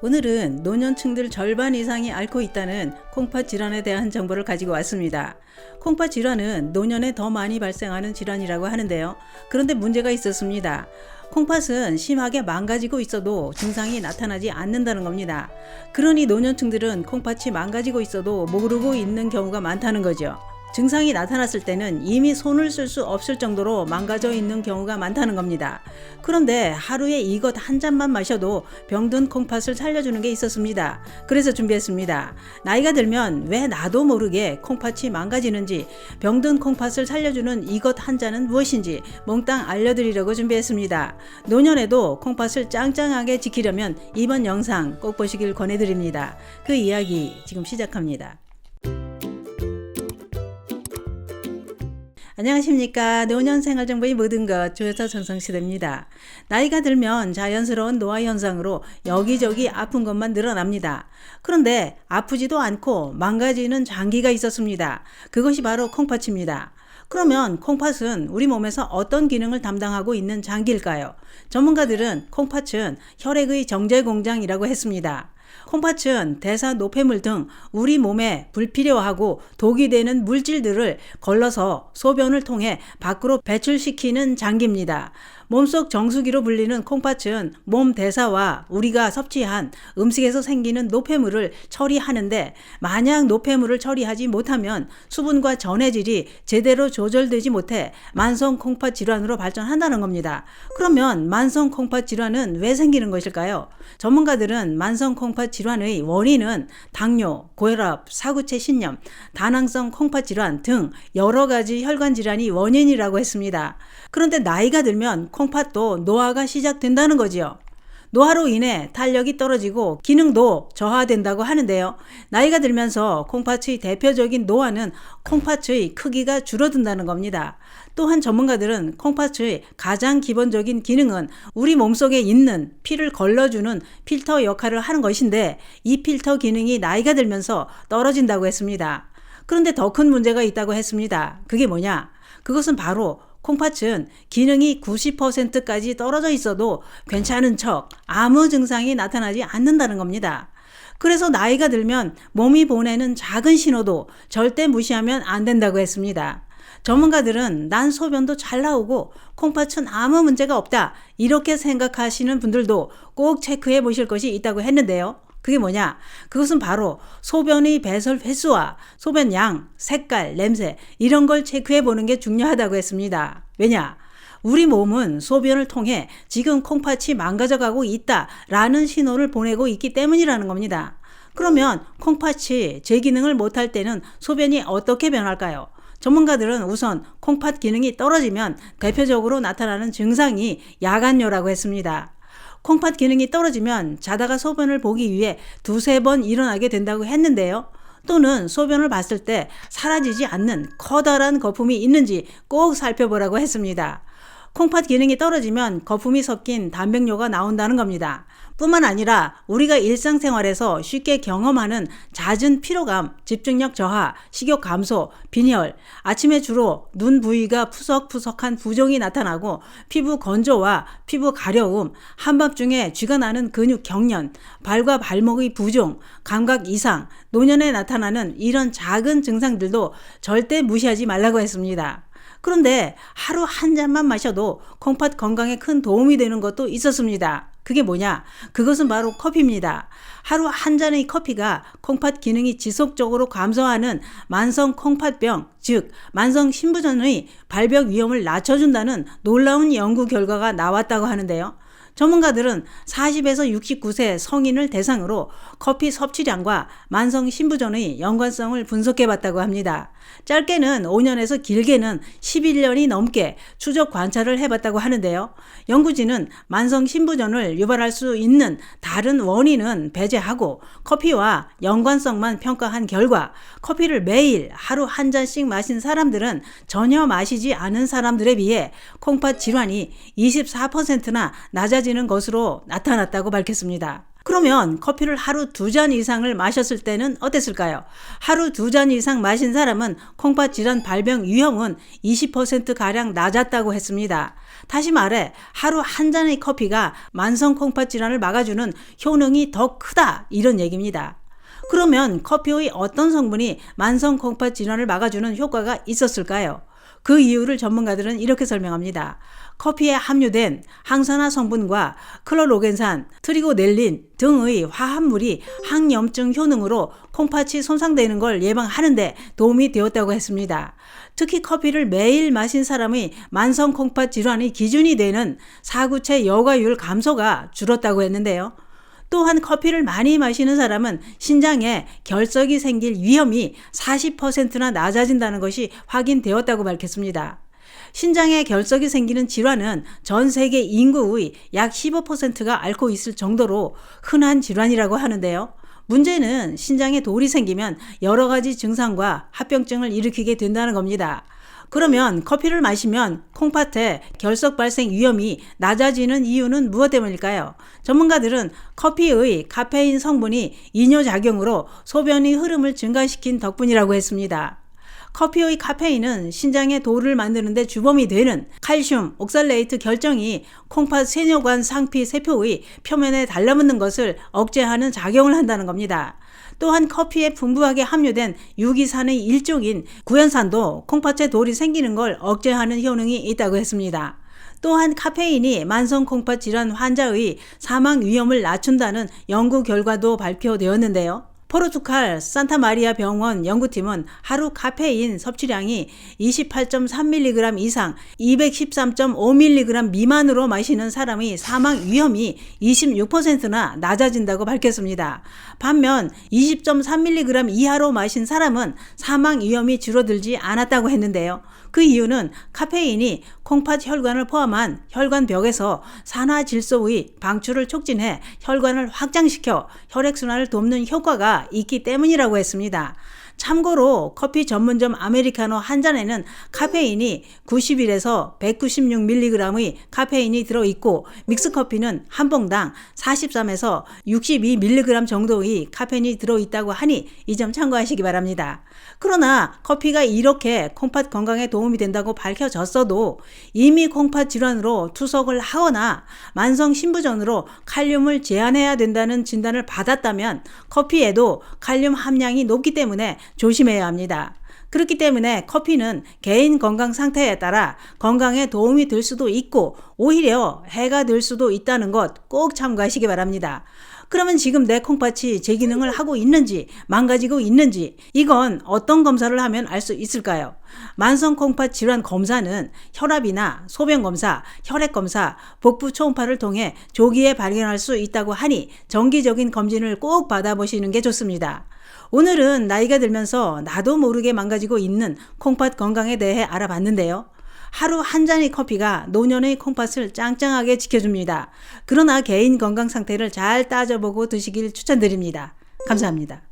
오늘은 노년층들 절반 이상이 앓고 있다는 콩팥 질환에 대한 정보를 가지고 왔습니다. 콩팥 질환은 노년에 더 많이 발생하는 질환이라고 하는데요. 그런데 문제가 있었습니다. 콩팥은 심하게 망가지고 있어도 증상이 나타나지 않는다는 겁니다. 그러니 노년층들은 콩팥이 망가지고 있어도 모르고 있는 경우가 많다는 거죠. 증상이 나타났을 때는 이미 손을 쓸 수 없을 정도로 망가져 있는 경우가 많다는 겁니다. 그런데 하루에 이것 한 잔만 마셔도 병든 콩팥을 살려주는 게 있었습니다. 그래서 준비했습니다. 나이가 들면 왜 나도 모르게 콩팥이 망가지는지, 병든 콩팥을 살려주는 이것 한 잔은 무엇인지 몽땅 알려드리려고 준비했습니다. 노년에도 콩팥을 짱짱하게 지키려면 이번 영상 꼭 보시길 권해드립니다. 그 이야기 지금 시작합니다. 안녕하십니까. 노년생활정보의 모든 것 조여사 전성시대입니다. 나이가 들면 자연스러운 노화 현상으로 여기저기 아픈 것만 늘어납니다. 그런데 아프지도 않고 망가지는 장기가 있었습니다. 그것이 바로 콩팥입니다. 그러면 콩팥은 우리 몸에서 어떤 기능을 담당하고 있는 장기일까요? 전문가들은 콩팥은 혈액의 정제 공장이라고 했습니다. 콩팥은 대사 노폐물 등 우리 몸에 불필요하고 독이 되는 물질들을 걸러서 소변을 통해 밖으로 배출시키는 장기입니다. 몸속 정수기로 불리는 콩팥은 몸 대사와 우리가 섭취한 음식에서 생기는 노폐물을 처리하는데, 만약 노폐물을 처리하지 못하면 수분과 전해질이 제대로 조절되지 못해 만성 콩팥 질환으로 발전한다는 겁니다. 그러면 만성 콩팥 질환은 왜 생기는 것일까요? 전문가들은 만성 콩팥 질환의 원인은 당뇨, 고혈압, 사구체 신염, 다낭성 콩팥 질환 등 여러 가지 혈관 질환이 원인이라고 했습니다. 그런데 나이가 들면 콩팥도 노화가 시작된다는 거지요. 노화로 인해 탄력이 떨어지고 기능도 저하된다고 하는데요. 나이가 들면서 콩팥의 대표적인 노화는 콩팥의 크기가 줄어든다는 겁니다. 또한 전문가들은 콩팥의 가장 기본적인 기능은 우리 몸속에 있는 피를 걸러주는 필터 역할을 하는 것인데, 이 필터 기능이 나이가 들면서 떨어진다고 했습니다. 그런데 더 큰 문제가 있다고 했습니다. 그게 뭐냐? 그것은 바로 콩팥은 기능이 90%까지 떨어져 있어도 괜찮은 척 아무 증상이 나타나지 않는다는 겁니다. 그래서 나이가 들면 몸이 보내는 작은 신호도 절대 무시하면 안 된다고 했습니다. 전문가들은 난 소변도 잘 나오고 콩팥은 아무 문제가 없다, 이렇게 생각하시는 분들도 꼭 체크해 보실 것이 있다고 했는데요. 그게 뭐냐? 그것은 바로 소변의 배설 횟수와 소변 양, 색깔, 냄새, 이런 걸 체크해 보는 게 중요하다고 했습니다. 왜냐? 우리 몸은 소변을 통해 지금 콩팥이 망가져가고 있다라는 신호를 보내고 있기 때문이라는 겁니다. 그러면 콩팥이 제 기능을 못할 때는 소변이 어떻게 변할까요? 전문가들은 우선 콩팥 기능이 떨어지면 대표적으로 나타나는 증상이 야간뇨라고 했습니다. 콩팥 기능이 떨어지면 자다가 소변을 보기 위해 두세 번 일어나게 된다고 했는데요. 또는 소변을 봤을 때 사라지지 않는 커다란 거품이 있는지 꼭 살펴보라고 했습니다. 콩팥 기능이 떨어지면 거품이 섞인 단백뇨가 나온다는 겁니다. 뿐만 아니라 우리가 일상생활에서 쉽게 경험하는 잦은 피로감, 집중력 저하, 식욕 감소, 빈혈, 아침에 주로 눈 부위가 푸석푸석한 부종이 나타나고 피부 건조와 피부 가려움, 한밤중에 쥐가 나는 근육 경련, 발과 발목의 부종, 감각 이상, 노년에 나타나는 이런 작은 증상들도 절대 무시하지 말라고 했습니다. 그런데 하루 한 잔만 마셔도 콩팥 건강에 큰 도움이 되는 것도 있었습니다. 그게 뭐냐? 그것은 바로 커피입니다. 하루 한 잔의 커피가 콩팥 기능이 지속적으로 감소하는 만성 콩팥병, 즉 만성 신부전의 발병 위험을 낮춰준다는 놀라운 연구 결과가 나왔다고 하는데요. 전문가들은 40에서 69세 성인을 대상으로 커피 섭취량과 만성 신부전의 연관성을 분석해 봤다고 합니다. 짧게는 5년에서 길게는 11년이 넘게 추적 관찰을 해봤다고 하는데요. 연구진은 만성 신부전을 유발할 수 있는 다른 원인은 배제하고 커피와 연관성만 평가한 결과, 커피를 매일 하루 한 잔씩 마신 사람들은 전혀 마시지 않은 사람들에 비해 콩팥 질환이 24%나 낮아지는 것으로 나타났다고 밝혔습니다. 그러면 커피를 하루 2잔 이상을 마셨을 때는 어땠을까요? 하루 2잔 이상 마신 사람은 콩팥 질환 발병 위험은 20%가량 낮았다고 했습니다. 다시 말해 하루 한 잔의 커피가 만성 콩팥 질환을 막아주는 효능이 더 크다, 이런 얘기입니다. 그러면 커피의 어떤 성분이 만성 콩팥 질환을 막아주는 효과가 있었을까요? 그 이유를 전문가들은 이렇게 설명합니다. 커피에 함유된 항산화 성분과 클로로겐산, 트리고넬린 등의 화합물이 항염증 효능으로 콩팥이 손상되는 걸 예방하는 데 도움이 되었다고 했습니다. 특히 커피를 매일 마신 사람의 만성 콩팥 질환의 기준이 되는 사구체 여과율 감소가 줄었다고 했는데요. 또한 커피를 많이 마시는 사람은 신장에 결석이 생길 위험이 40%나 낮아진다는 것이 확인되었다고 밝혔습니다. 신장에 결석이 생기는 질환은 전 세계 인구의 약 15%가 앓고 있을 정도로 흔한 질환이라고 하는데요. 문제는 신장에 돌이 생기면 여러 가지 증상과 합병증을 일으키게 된다는 겁니다. 그러면 커피를 마시면 콩팥에 결석 발생 위험이 낮아지는 이유는 무엇 때문일까요? 전문가들은 커피의 카페인 성분이 이뇨작용으로 소변의 흐름을 증가시킨 덕분이라고 했습니다. 커피의 카페인은 신장에 돌을 만드는 데 주범이 되는 칼슘, 옥살레이트 결정이 콩팥 세뇨관 상피 세포의 표면에 달라붙는 것을 억제하는 작용을 한다는 겁니다. 또한 커피에 풍부하게 함유된 유기산의 일종인 구연산도 콩팥에 돌이 생기는 걸 억제하는 효능이 있다고 했습니다. 또한 카페인이 만성 콩팥 질환 환자의 사망 위험을 낮춘다는 연구 결과도 발표되었는데요. 포르투갈 산타마리아 병원 연구팀은 하루 카페인 섭취량이 28.3mg 이상 213.5mg 미만으로 마시는 사람의 사망 위험이 26%나 낮아진다고 밝혔습니다. 반면 20.3mg 이하로 마신 사람은 사망 위험이 줄어들지 않았다고 했는데요. 그 이유는 카페인이 콩팥 혈관을 포함한 혈관벽에서 산화질소의 방출을 촉진해 혈관을 확장시켜 혈액순환을 돕는 효과가 있기 때문이라고 했습니다. 참고로 커피 전문점 아메리카노 한 잔에는 카페인이 91에서 196mg의 카페인이 들어있고 믹스커피는 한 봉당 43에서 62mg 정도의 카페인이 들어있다고 하니 이 점 참고하시기 바랍니다. 그러나 커피가 이렇게 콩팥 건강에 도움이 된다고 밝혀졌어도 이미 콩팥 질환으로 투석을 하거나 만성 신부전으로 칼륨을 제한해야 된다는 진단을 받았다면 커피에도 칼륨 함량이 높기 때문에 조심해야 합니다. 그렇기 때문에 커피는 개인 건강 상태에 따라 건강에 도움이 될 수도 있고 오히려 해가 될 수도 있다는 것 꼭 참고하시기 바랍니다. 그러면 지금 내 콩팥이 제 기능을 하고 있는지 망가지고 있는지 이건 어떤 검사를 하면 알 수 있을까요? 만성 콩팥 질환 검사는 혈압이나 소변 검사, 혈액 검사, 복부 초음파를 통해 조기에 발견할 수 있다고 하니 정기적인 검진을 꼭 받아보시는 게 좋습니다. 오늘은 나이가 들면서 나도 모르게 망가지고 있는 콩팥 건강에 대해 알아봤는데요. 하루 한 잔의 커피가 노년의 콩팥을 짱짱하게 지켜줍니다. 그러나 개인 건강 상태를 잘 따져보고 드시길 추천드립니다. 감사합니다.